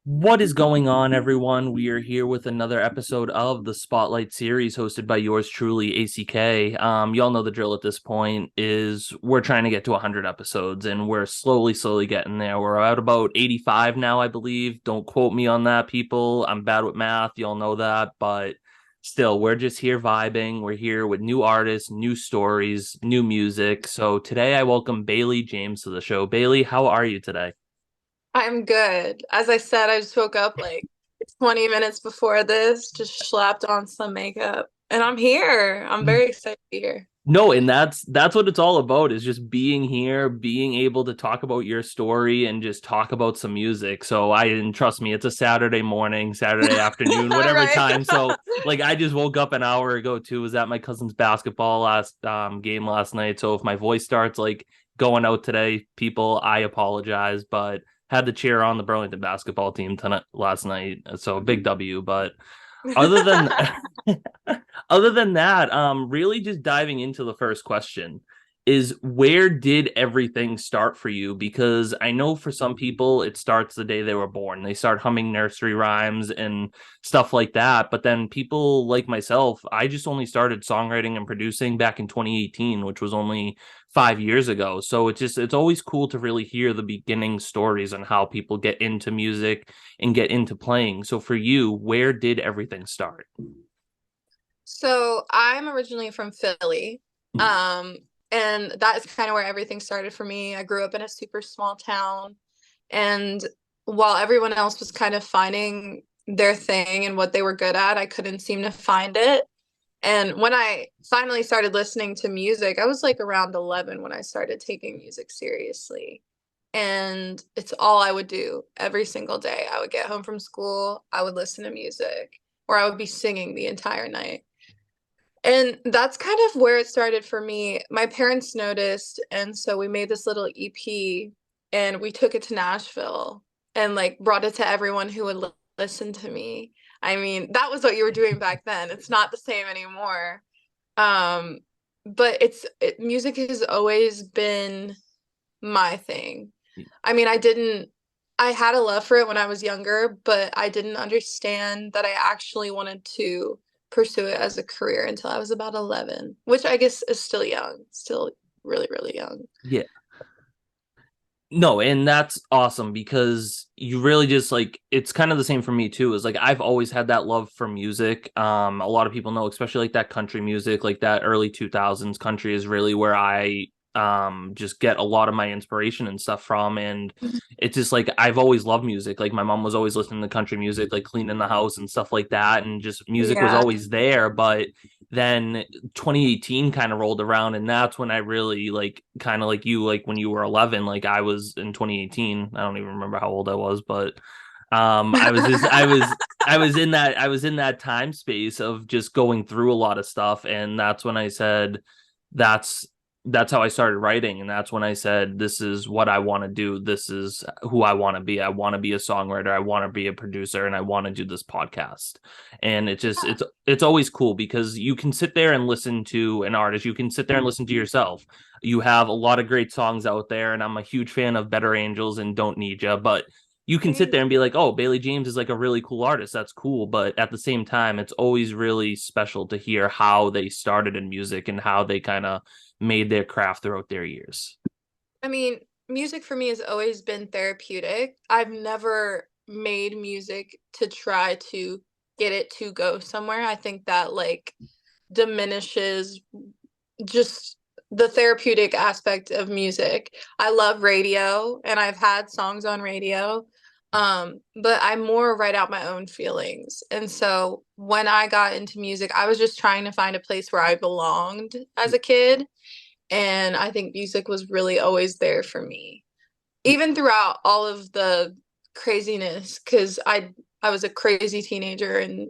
What is going on, everyone? We are here with another episode of the Spotlight series hosted by yours truly, ACK. Y'all know the drill at this point is we're trying to get to 100 episodes and we're slowly getting there. We're at about 85 now, I believe. Don't quote me on that, people. I'm bad with math. Y'all know that, but still, we're just here vibing. We're here with new artists, new stories, new music. So today I welcome Bailey James to the show. Bailey, how are you today? I'm good. As I said, I just woke up like 20 minutes before this, just slapped on some makeup, and I'm here. I'm very excited to be here. No, and that's what it's all about is just being here, being able to talk about your story and just talk about some music. So I didn't trust me, it's a Saturday morning, Saturday afternoon, whatever Right. time. So like I just woke up an hour ago too, was at my cousin's basketball last game last night. So if my voice starts like going out today, people, I apologize, but had to cheer on the Burlington basketball team tonight last night. So a big W, but other than other than that, really just diving into the first question is where did everything start for you? Because I know for some people it starts the day they were born. They start humming nursery rhymes and stuff like that. But then people like myself, I just only started songwriting and producing back in 2018, which was only 5 years ago. So it's always cool to really hear the beginning stories on how people get into music and get into playing. So for you, where did everything start? So I'm originally from Philly. Um, and that is kind of where everything started for me. I grew up in a super small town, and while everyone else was kind of finding their thing and what they were good at, I couldn't seem to find it. And when I finally started listening to music, I was like around 11 when I started taking music seriously. And it's all I would do every single day. I would get home from school, I would listen to music, or I would be singing the entire night. And that's kind of where it started for me. My parents noticed, and so we made this little EP and we took it to Nashville and like brought it to everyone who would listen to me. I mean, that was what you were doing back then. It's not the same anymore. Um, but music has always been my thing. I mean, I had a love for it when I was younger, but I didn't understand that I actually wanted to pursue it as a career until I was about 11, which I guess is still young, still really young. Yeah. No, and that's awesome because you really just like it's kind of the same for me too. Is like I've always had that love for music. A lot of people know, especially like that country music, like that early 2000s country is really where I just get a lot of my inspiration and stuff from. And it's just like I've always loved music. Like my mom was always listening to country music, like cleaning the house and stuff like that, and just music was Yeah. always there. But then 2018 kind of rolled around and that's when I really like kind of like you like when you were 11 like I was in 2018. I don't even remember how old I was, but I was just I was in that time space of just going through a lot of stuff, and that's when I said that's that's how I started writing, and that's when I said this is what I want to do, this is who I want to be. I want to be a songwriter, I want to be a producer, and I want to do this podcast. And it's always cool because you can sit there and listen to an artist, you can sit there and listen to yourself. You have a lot of great songs out there, and I'm a huge fan of Better Angels and Don't Need Ya, but you can sit there and be like, oh, Bailey James is like a really cool artist. That's cool. But at the same time, it's always really special to hear how they started in music and how they kind of made their craft throughout their years. I mean, music for me has always been therapeutic. I've never made music to try to get it to go somewhere. I think that like diminishes just the therapeutic aspect of music. I love radio and I've had songs on radio. But I more write out my own feelings. And so when I got into music, I was just trying to find a place where I belonged as a kid. And I think music was really always there for me, even throughout all of the craziness, because I was a crazy teenager and,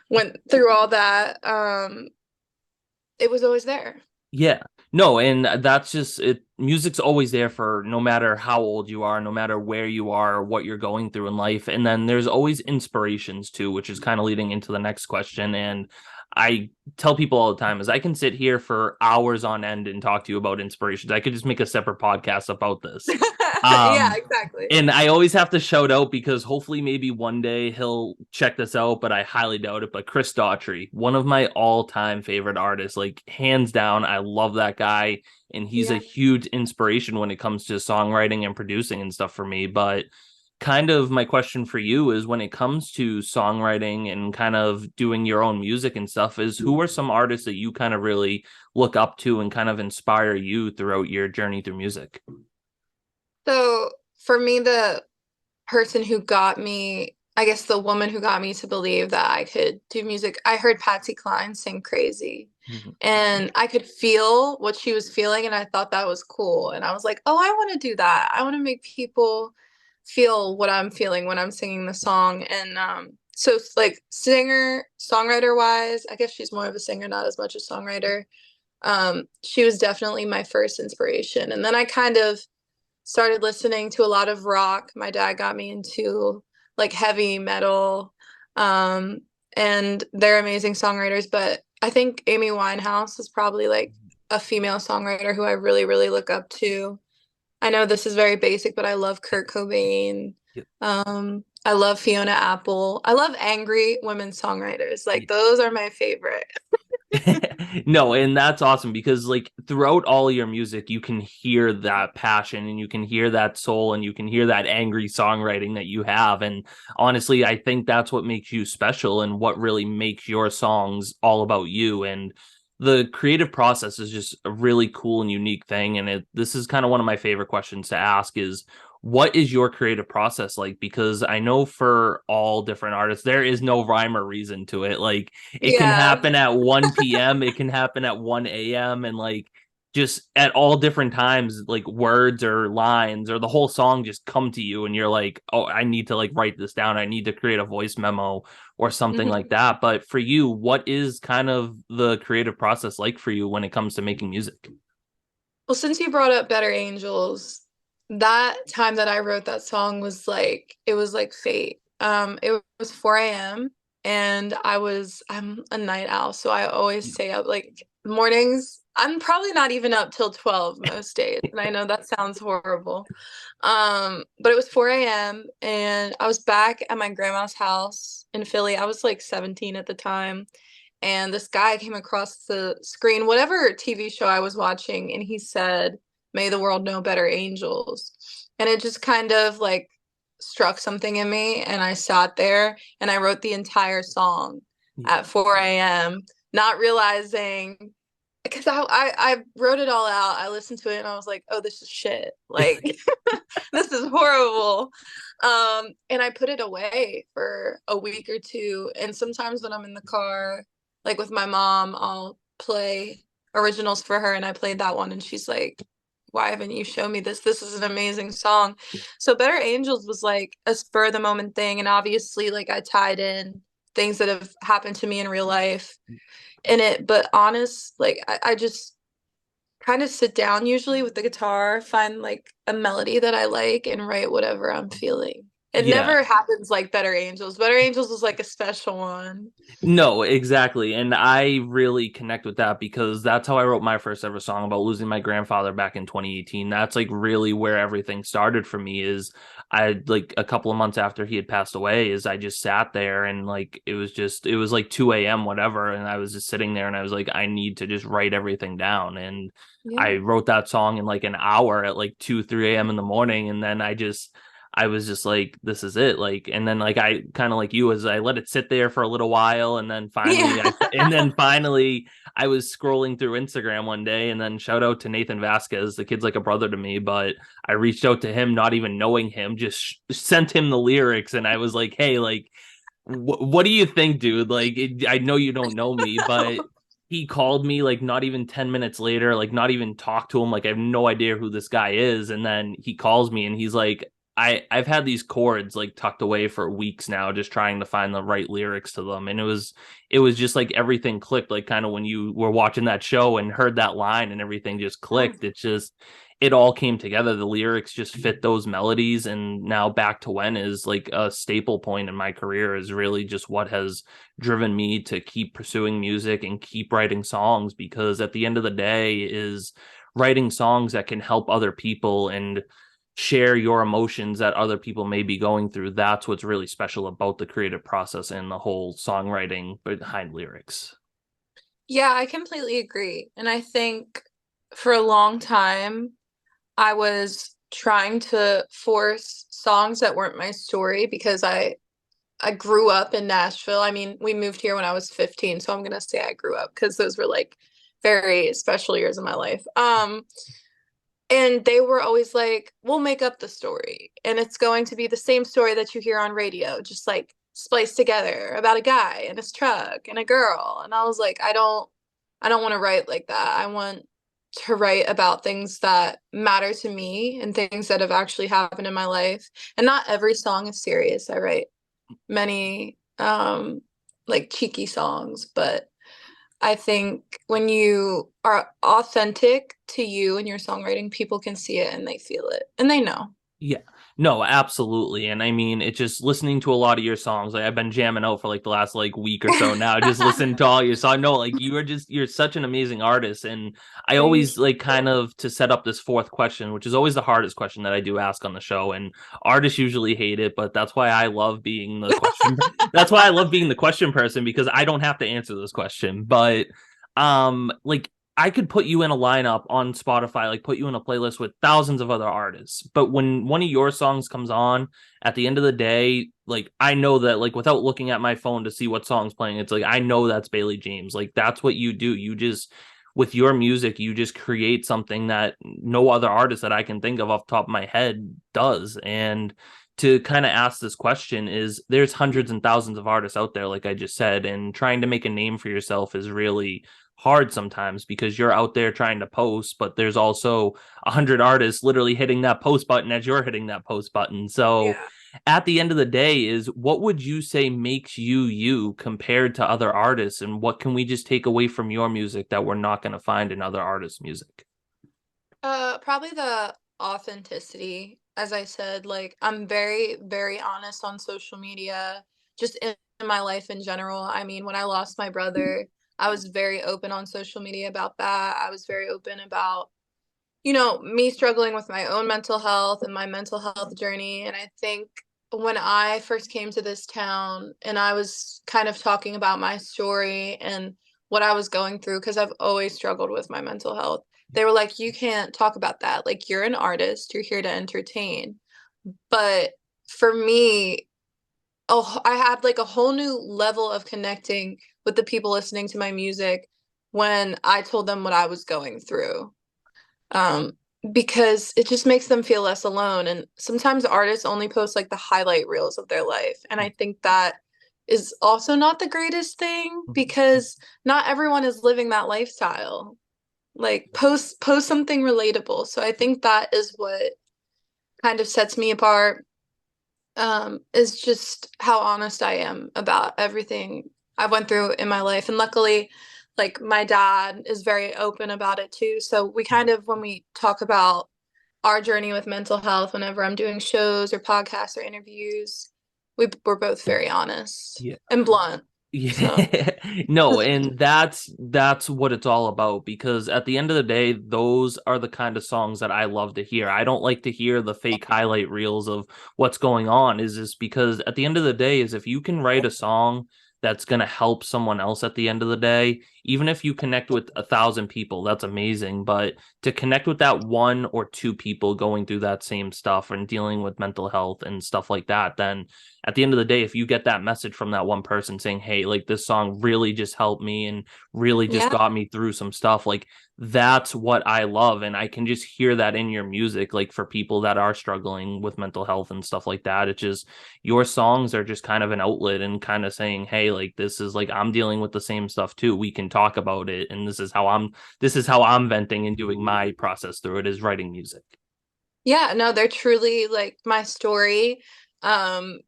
went through all that. It was always there. Yeah. No, and that's just it. Music's always there for no matter how old you are, no matter where you are, what you're going through in life. And then there's always inspirations too, which is kind of leading into the next question. And I tell people all the time is I can sit here for hours on end and talk to you about inspirations. I could just make a separate podcast about this. Yeah, Um, exactly. and I always have to shout out because hopefully maybe one day he'll check this out, but I highly doubt it. But Chris Daughtry, one of my all-time favorite artists, like hands down, I love that guy, and he's a Yeah. huge inspiration when it comes to songwriting and producing and stuff for me. But kind of my question for you is when it comes to songwriting and kind of doing your own music and stuff, is who are some artists that you kind of really look up to and kind of inspire you throughout your journey through music? So for me, the person who got me, I guess the woman who got me to believe that I could do music, I heard Patsy Cline sing Crazy. Mhm. And I could feel what she was feeling, and I thought that was cool. And I was like, oh, I want to do that. I want to make people feel what I'm feeling when I'm singing the song. And so, like, singer, songwriter wise, I guess she's more of a singer, not as much a songwriter. She was definitely my first inspiration. And then I kind of started listening to a lot of rock. My dad got me into like heavy metal. Um, and they're amazing songwriters, but I think Amy Winehouse is probably like a female songwriter who I really, really look up to. I know this is very basic, but I love Kurt Cobain. I love Fiona Apple. I love angry women songwriters. Like those are my favorite. No, and that's awesome because like throughout all of your music, you can hear that passion and you can hear that soul and you can hear that angry songwriting that you have. And honestly, I think that's what makes you special and what really makes your songs all about you. And the creative process is just a really cool and unique thing. And this is kind of one of my favorite questions to ask is what is your creative process like? Because I know for all different artists, there is no rhyme or reason to it. Like it can Yeah. happen at 1 p.m., it can happen at 1 a.m., and like just at all different times, like words or lines or the whole song just come to you, and you're like, oh, I need to like write this down. I need to create a voice memo or something like Mhm. that. But for you, what is kind of the creative process like for you when it comes to making music? Well, since you brought up Better Angels, that time that I wrote that song was like it was like fate. It was 4 a.m. and I'm a night owl, so I always stay up like mornings. I'm probably not even up till 12 most days, and I know that sounds horrible. But it was 4 a.m. and I was back at my grandma's house in Philly. I was like 17 at the time, and this guy came across the screen, whatever TV show I was watching, and he said, "May the world know better angels." And it just kind of like struck something in me, and I sat there and I wrote the entire song at 4 a.m., not realizing because I wrote it all out. I listened to it and I was like, oh, this is shit. Like this is horrible. And I put it away for a week or two. And sometimes when I'm in the car, like with my mom, I'll play originals for her. And I played that one and she's like, why haven't you shown me this? This is an amazing song. So Better Angels was like a spur of the moment thing. And obviously like I tied in things that have happened to me in real life in it. But honest, like I just kind of sit down usually with the guitar, find like a melody that I like, and write whatever I'm feeling. It Yeah. never happens like Better Angels. Better Angels was like a special one. No, exactly. And I really connect with that because that's how I wrote my first ever song about losing my grandfather back in 2018. That's like really where everything started for me is I like a couple of months after he had passed away is I just sat there and like it was like 2 a.m. whatever and I was just sitting there and I was like I need to just write everything down and I Yeah. wrote that song in like an hour at like 2 3 a.m. in the morning and then I was just like, this is it. Like, and then like I kind of like you as I let it sit there for a little while, Yeah. and then finally I was scrolling through Instagram one day, and then shout out to Nathan Vasquez, the kid's like a brother to me, but I reached out to him, not even knowing him, just sent him the lyrics, and I was like, hey, like, what do you think, dude? Like, I know you don't know me, but he called me like not even 10 minutes later, like not even talked to him. Like I have no idea who this guy is. And then he calls me and he's like, I've had these chords like tucked away for weeks now, just trying to find the right lyrics to them. And it was just like everything clicked, like kind of when you were watching that show and heard that line and everything just clicked. It's just it all came together. The lyrics just fit those melodies. And now Back to When is like a staple point in my career is really just what has driven me to keep pursuing music and keep writing songs because at the end of the day is writing songs that can help other people and share your emotions that other people may be going through. That's what's really special about the creative process and the whole songwriting behind lyrics. Yeah, I completely agree. And I think for a long time, I was trying to force songs that weren't my story because I grew up in Nashville. I mean, we moved here when I was 15, so I'm gonna say I grew up because those were like very special years of my life. And they were always like, we'll make up the story. And it's going to be the same story that you hear on radio, just like spliced together about a guy and his truck and a girl. And I was like, I don't want to write like that. I want to write about things that matter to me and things that have actually happened in my life. And not every song is serious. I write many like cheeky songs, but I think when you are authentic to you and your songwriting, people can see it and they feel it and they know. Yeah. No, absolutely. And I mean, it's just listening to a lot of your songs. Like I've been jamming out for like the last like week or so now, just listening to all your songs. No, like you're such an amazing artist. And I Thank always like kind of to set up this fourth question, which is always the hardest question that I do ask on the show. And artists usually hate it, but that's why I love being the question. That's why I love being the question person because I don't have to answer this question. But like I could put you in a lineup on Spotify, like put you in a playlist with thousands of other artists. But when one of your songs comes on, at the end of the day, like I know that like without looking at my phone to see what song's playing, it's like I know that's Bailey James. Like that's what you do. You just with your music, you just create something that no other artist that I can think of off the top of my head does. And to kind of ask this question is there's hundreds and thousands of artists out there, like I just said, and trying to make a name for yourself is really hard sometimes because you're out there trying to post, but there's also 100 artists literally hitting that post button as you're hitting that post button. So Yeah. at the end of the day is what would you say makes you you compared to other artists, and what can we just take away from your music that we're not going to find in other artists' music? Probably the authenticity. As I said, like I'm very, very honest on social media, just in my life in general. I mean, when I lost my brother, I was very open on social media about that. I was very open about, me struggling with my own mental health and my mental health journey. And I think when I first came to this town and I was kind of talking about my story and what I was going through, because I've always struggled with my mental health, they were like, you can't talk about that. Like, you're an artist, you're here to entertain. But for me, oh, I had like a whole new level of connecting with the people listening to my music when I told them what I was going through, um, because it just makes them feel less alone. And sometimes artists only post like the highlight reels of their life. And I think that is also not the greatest thing because not everyone is living that lifestyle. Like post something relatable. So I think that is what kind of sets me apart, is just how honest I am about everything I went through in my life. And luckily, like my dad is very open about it too. So we kind of, when we talk about our journey with mental health, whenever I'm doing shows or podcasts or interviews, we're both very honest Yeah. and blunt. So Yeah. No, and that's what it's all about because at the end of the day, those are the kind of songs that I love to hear. I don't like to hear the fake highlight reels of what's going on. Is this because at the end of the day is if you can write a song that's going to help someone else at the end of the day, even if you connect with 1,000 people, that's amazing. But to connect with that one or two people going through that same stuff and dealing with mental health and stuff like that, then at the end of the day, if you get that message from that one person saying, hey, like this song really just helped me and really just yeah, got me through some stuff, like that's what I love. And I can just hear that in your music, like for people that are struggling with mental health and stuff like that. It's just your songs are just kind of an outlet and kind of saying, hey, like this is like I'm dealing with the same stuff too. We can talk about it. And this is how I'm venting and doing my process through it is writing music. yeah, no, they're truly like my story. Um,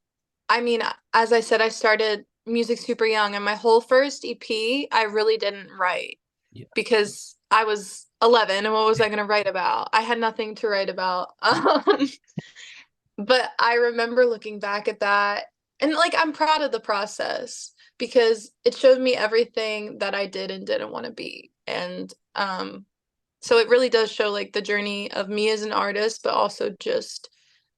I mean, as I said, I started music super young, and my whole first EP, I really didn't write Yeah. because I was 11, and what was I going to write about? I had nothing to write about. But I remember looking back at that, and like I'm proud of the process because it showed me everything that I did and didn't want to be. And So it really does show like the journey of me as an artist, but also just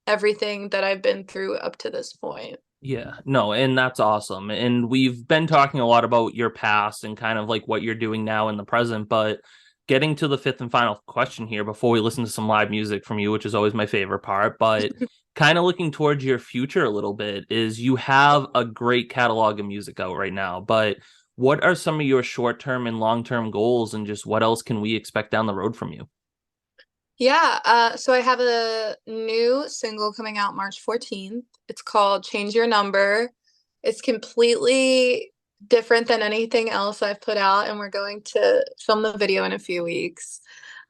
everything that I've been through up to this point. Yeah, no, and that's awesome. And we've been talking a lot about your past and kind of like what you're doing now in the present, but getting to the fifth and final question here before we listen to some live music from you, which is always my favorite part, but kind of looking towards your future a little bit, is you have a great catalog of music out right now, but what are some of your short-term and long-term goals, and just what else can we expect down the road from you? Yeah, so I have a new single coming out March 14th. It's called Change Your Number. It's completely different than anything else I've put out, and we're going to film the video in a few weeks.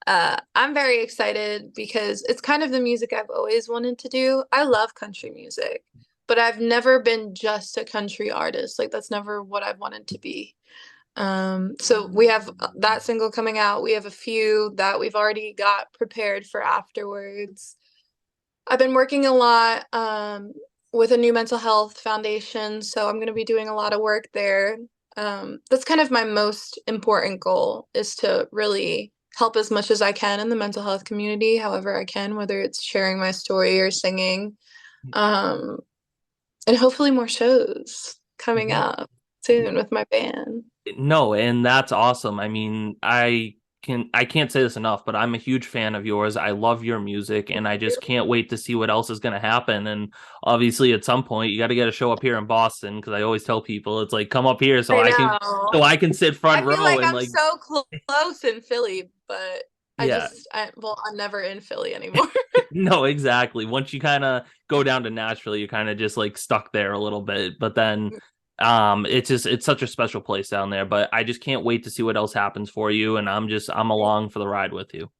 I'm very excited because it's kind of the music I've always wanted to do. I love country music, but I've never been just a country artist. Like that's never what I've wanted to be. So we have that single coming out. We have a few that we've already got prepared for afterwards. I've been working a lot with a new mental health foundation, so I'm going to be doing a lot of work there. That's kind of my most important goal is to really help as much as I can in the mental health community, however I can, whether it's sharing my story or singing. Um, and hopefully more shows coming No. up soon with my band. No, and that's awesome. I mean, I can't say this enough, but I'm a huge fan of yours. I love your music, and I just can't wait to see what else is going to happen. And obviously, at some point, you got to get a show up here in Boston, because I always tell people it's like come up here I know. so I can sit front I feel row like and I'm like so close in Philly, but yeah. well, I'm never in Philly anymore. No, exactly. Once you kind of go down to Nashville, you're kind of just like stuck there a little bit. But then it's such a special place down there. But I just can't wait to see what else happens for you. And I'm along for the ride with you.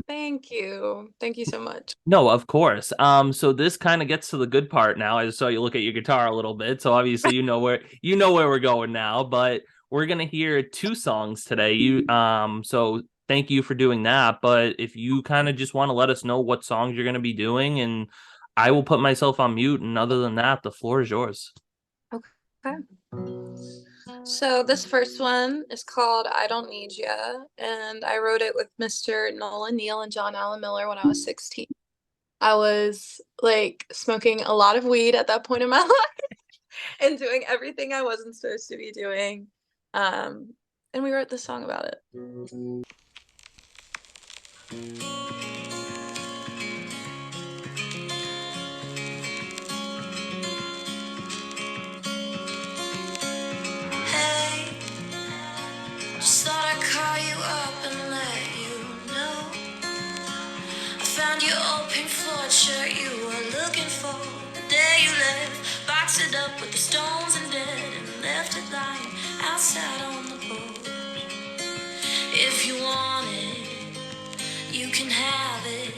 Thank you. Thank you so much. No, of course. So this kind of gets to the good part now. I just saw you look at your guitar a little bit. So obviously you know where we're going now, but we're gonna hear two songs today. So thank you for doing that. But if you kind of just want to let us know what songs you're gonna be doing, and I will put myself on mute. And other than that, the floor is yours. Okay. So this first one is called I Don't Need Ya, and I wrote it with Mr. Nolan Neal and John Allen Miller when I was 16. I was like smoking a lot of weed at that point in my life and doing everything I wasn't supposed to be doing. And we wrote this song about it. Hey, just thought I'd call you up and let you know I found your old pink Floyd shirt you were looking for the day you left. Boxed it up with the stones and dead and left it lying outside on the porch. If you want it, you can have it.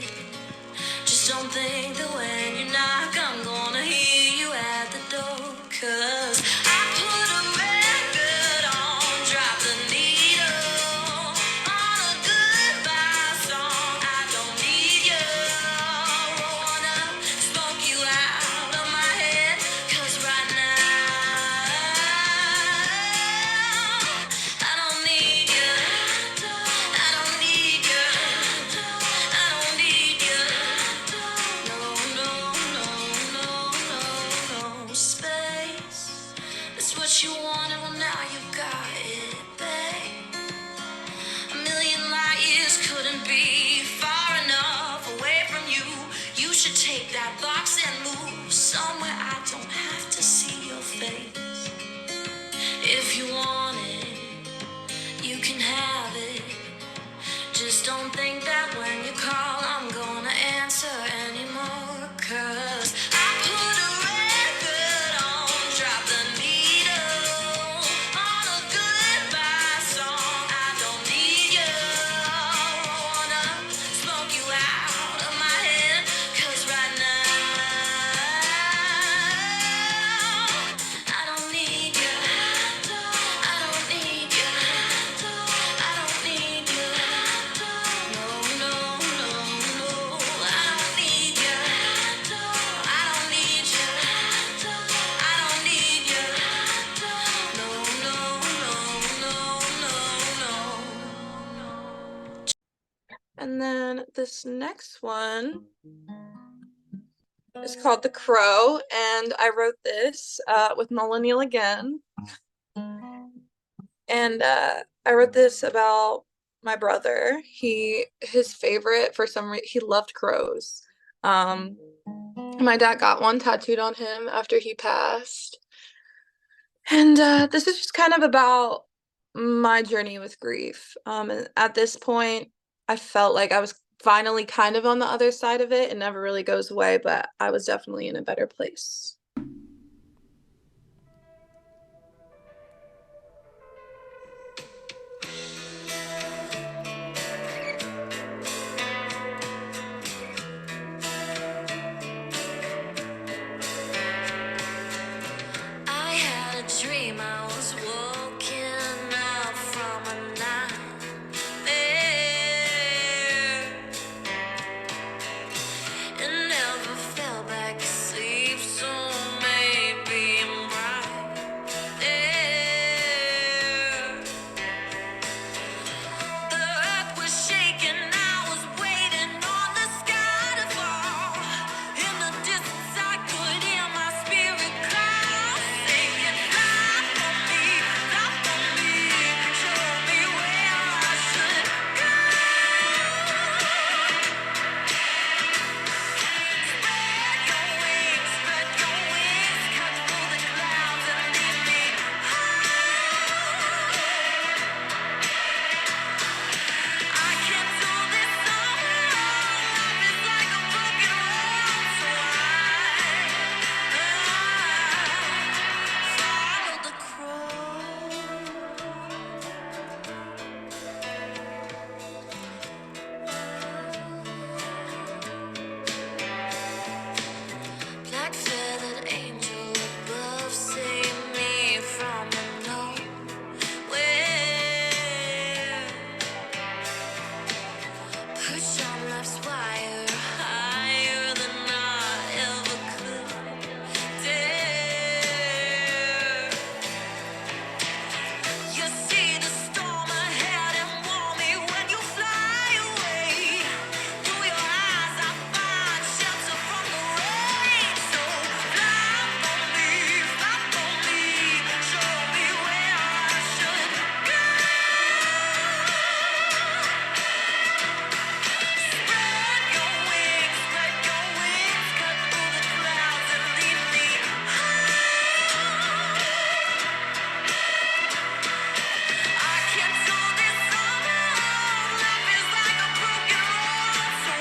Just don't think that when you knock, I'm gonna hear you at the door. 'Cause I put a record on, drop the needle on a goodbye song. I don't need you. Wanna smoke you out of my head. 'Cause right now, I don't need you. I don't need you. I don't need you. No, no, no, no, no, no. Space. That's what you wanted, well now you got it, babe. A million light years couldn't be far enough away from you. You should take that box and move somewhere I don't have to see your face. If you want it, you can have it. Just don't think that when you call I'm gonna answer anymore. 'Cause I put a record on, drop the needle on a goodbye song. I don't need you. Wanna smoke you out of my head. 'Cause right now, I don't need you. I don't need you. I don't need you. No, no, no, And then this next one is called The Crow, and I wrote this with Millennial again. And I wrote this about my brother. His favorite for some reason, he loved crows. My dad got one tattooed on him after he passed. And this is just kind of about my journey with grief. And at this point, I felt like I was finally kind of on the other side of it. It never really goes away, but I was definitely in a better place. I had a dream I was walking out from a nightmare and never fell back asleep, so maybe I'm right there. The earth was shaking, I was waiting on the sky to fall. In the distance I could hear my spirit cry, saying, fly for me, show me where I should go. Spread your wings, cut through the clouds and leave me I can't do this alone. Life is like a broken road, so I follow the crow. Black feathered angel above, save me from the nowhere. Push on life's wire higher than I ever could dare. You see the storm ahead and warn me when you fly away. Through your eyes I find shelter from the rain. So fly for me, show me where I should go. Spread your wings, cut through the clouds and leave me I can't do this alone. Life is like a broken road, so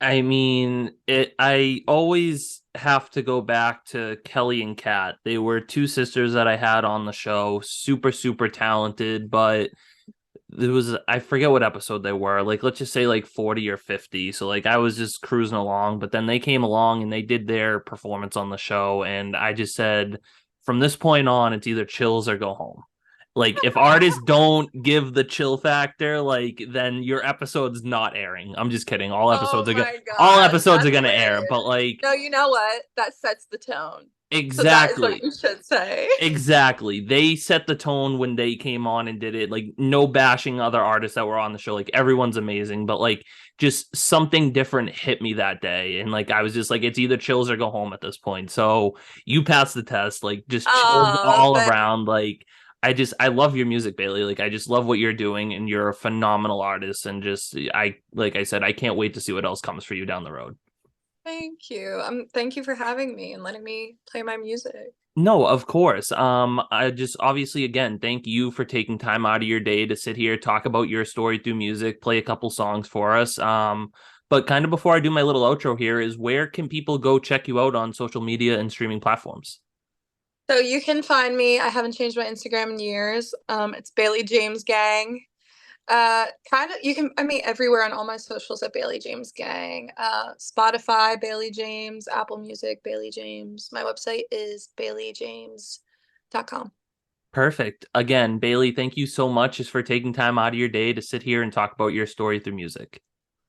I mean, I always have to go back to Kelly and Kat. They were two sisters that I had on the show, super, super talented, but there was, I forget what episode they were. Like, let's just say like 40 or 50. So like I was just cruising along, but then they came along and they did their performance on the show, and I just said, from this point on, it's either chills or go home. Like, if artists don't give the chill factor, like, then your episode's not airing. I'm just kidding. Oh my All gosh, episodes are that's gonna air, hilarious. but like, No, you know what? That sets the tone. So that is what exactly. you should say. Exactly. They set the tone when they came on and did it. Like, no bashing other artists that were on the show. Like, everyone's amazing, but like, just something different hit me that day. And like, I was just like, it's either chills or go home at this point. So you passed the test. Like, just chills Oh, all thank around. Like, I love your music, Bailey. Like, I just love what you're doing, and you're a phenomenal artist. And just, like I said, I can't wait to see what else comes for you down the road. thank you. Thank you for having me and letting me play my music. No, of course. I just obviously again thank you for taking time out of your day to sit here, talk about your story through music, play a couple songs for us. But kind of before I do my little outro here, is where can people go check you out on social media and streaming platforms? So you can find me. I haven't changed my Instagram in years. It's Bailey James Gang. Kind of, you can, I mean, everywhere on all my socials at Bailey James Gang. Spotify, Bailey James, Apple Music, Bailey James. My website is baileyjames.com. Perfect. Again, Bailey, thank you so much just for taking time out of your day to sit here and talk about your story through music.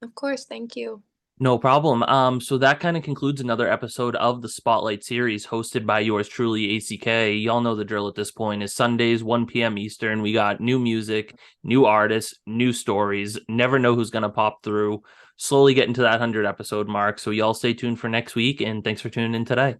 Of course, thank you. No problem. So that kind of concludes another episode of the Spotlight series hosted by yours truly, ACK. Y'all know the drill at this point is Sundays, 1 p.m. Eastern. We got new music, new artists, new stories. Never know who's going to pop through. Slowly getting to that 100 episode mark. So y'all stay tuned for next week. And thanks for tuning in today.